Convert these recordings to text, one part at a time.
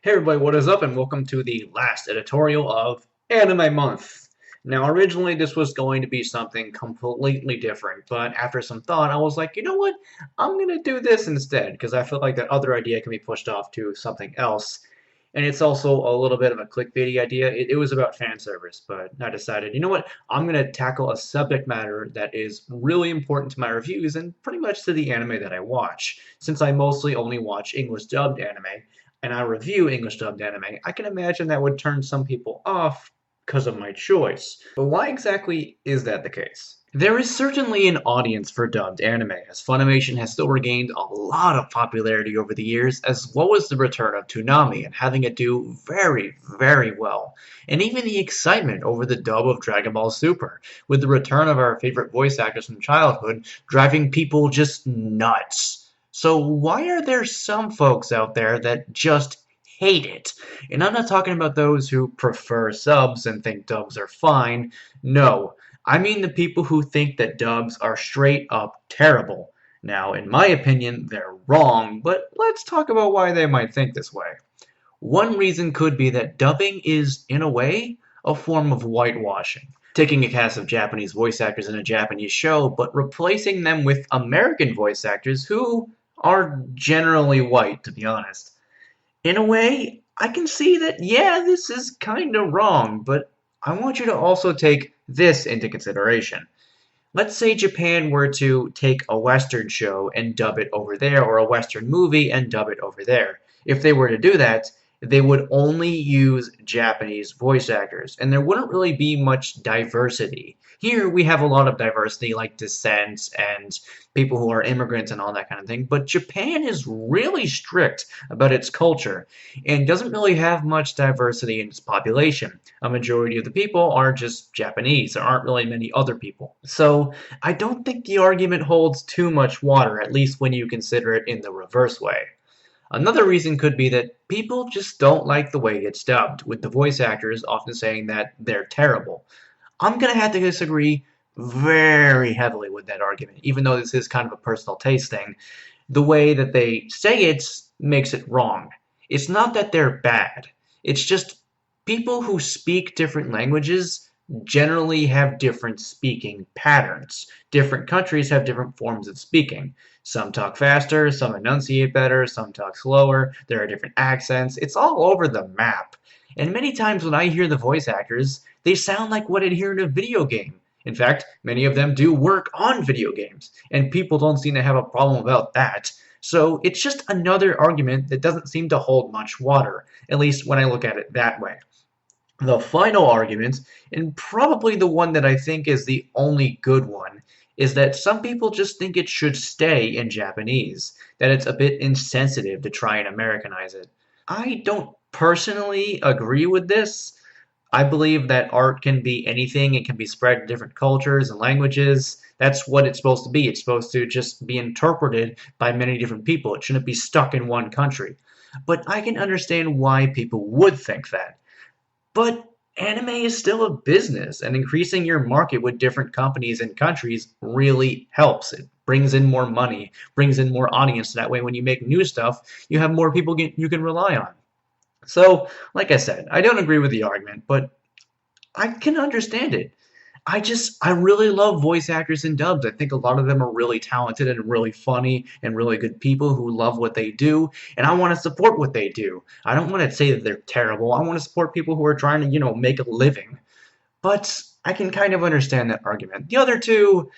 Hey everybody, what is up, and welcome to the last editorial of Anime Month. Now, originally this was going to be something completely different, but after some thought, I was like, you know what? I'm gonna do this instead, because I feel like that other idea can be pushed off to something else. And it's also a little bit of a clickbaity idea. It was about fan service, but I decided, you know what? I'm gonna tackle a subject matter that is really important to my reviews and pretty much to the anime that I watch. Since I mostly only watch English dubbed anime, and I review English dubbed anime, I can imagine that would turn some people off because of my choice. But why exactly is that the case? There is certainly an audience for dubbed anime, as Funimation has still regained a lot of popularity over the years, as well as the return of Toonami and having it do very, very well. And even the excitement over the dub of Dragon Ball Super, with the return of our favorite voice actors from childhood, driving people just nuts. So why are there some folks out there that just hate it? And I'm not talking about those who prefer subs and think dubs are fine. No, I mean the people who think that dubs are straight up terrible. Now, in my opinion, they're wrong, but let's talk about why they might think this way. One reason could be that dubbing is, in a way, a form of whitewashing. Taking a cast of Japanese voice actors in a Japanese show, but replacing them with American voice actors who are generally white, to be honest. In a way, I can see that, yeah, this is kinda wrong, but I want you to also take this into consideration. Let's say Japan were to take a Western show and dub it over there, or a Western movie and dub it over there. If they were to do that, they would only use Japanese voice actors, and there wouldn't really be much diversity. Here we have a lot of diversity, like descent and people who are immigrants and all that kind of thing, but Japan is really strict about its culture and doesn't really have much diversity in its population. A majority of the people are just Japanese. There aren't really many other people. So I don't think the argument holds too much water, at least when you consider it in the reverse way. Another reason could be that people just don't like the way it's dubbed, with the voice actors often saying that they're terrible. I'm gonna have to disagree very heavily with that argument, even though this is kind of a personal taste thing. The way that they say it makes it wrong. It's not that they're bad, it's just people who speak different languages generally have different speaking patterns. Different countries have different forms of speaking. Some talk faster, some enunciate better, some talk slower, there are different accents. It's all over the map. And many times when I hear the voice actors, they sound like what I'd hear in a video game. In fact, many of them do work on video games, and people don't seem to have a problem about that. So it's just another argument that doesn't seem to hold much water, at least when I look at it that way. The final argument, and probably the one that I think is the only good one, is that some people just think it should stay in Japanese, that it's a bit insensitive to try and Americanize it. I don't personally agree with this. I believe that art can be anything, it can be spread to different cultures and languages. That's what it's supposed to be. It's supposed to just be interpreted by many different people. It shouldn't be stuck in one country. But I can understand why people would think that. But anime is still a business, and increasing your market with different companies and countries really helps. It brings in more money, brings in more audience. That way, when you make new stuff, you have more people you can rely on. So, like I said, I don't agree with the argument, but I can understand it. I really love voice actors and dubs. I think a lot of them are really talented and really funny and really good people who love what they do, and I want to support what they do. I don't want to say that they're terrible. I want to support people who are trying to, make a living. But I can kind of understand that argument. The other two,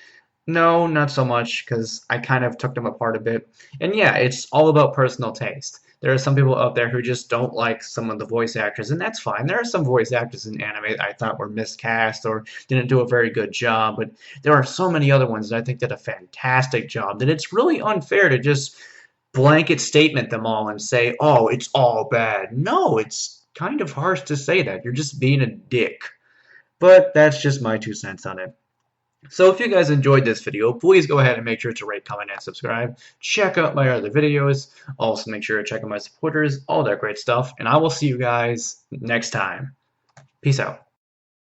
no, not so much, because I kind of took them apart a bit. And yeah, it's all about personal taste. There are some people out there who just don't like some of the voice actors, and that's fine. There are some voice actors in anime I thought were miscast or didn't do a very good job, but there are so many other ones that I think did a fantastic job that it's really unfair to just blanket statement them all and say, oh, it's all bad. No, it's kind of harsh to say that. You're just being a dick. But that's just my 2 cents on it. So if you guys enjoyed this video, please go ahead and make sure to rate, comment, and subscribe. Check out my other videos. Also make sure to check out my supporters, all that great stuff. And I will see you guys next time. Peace out.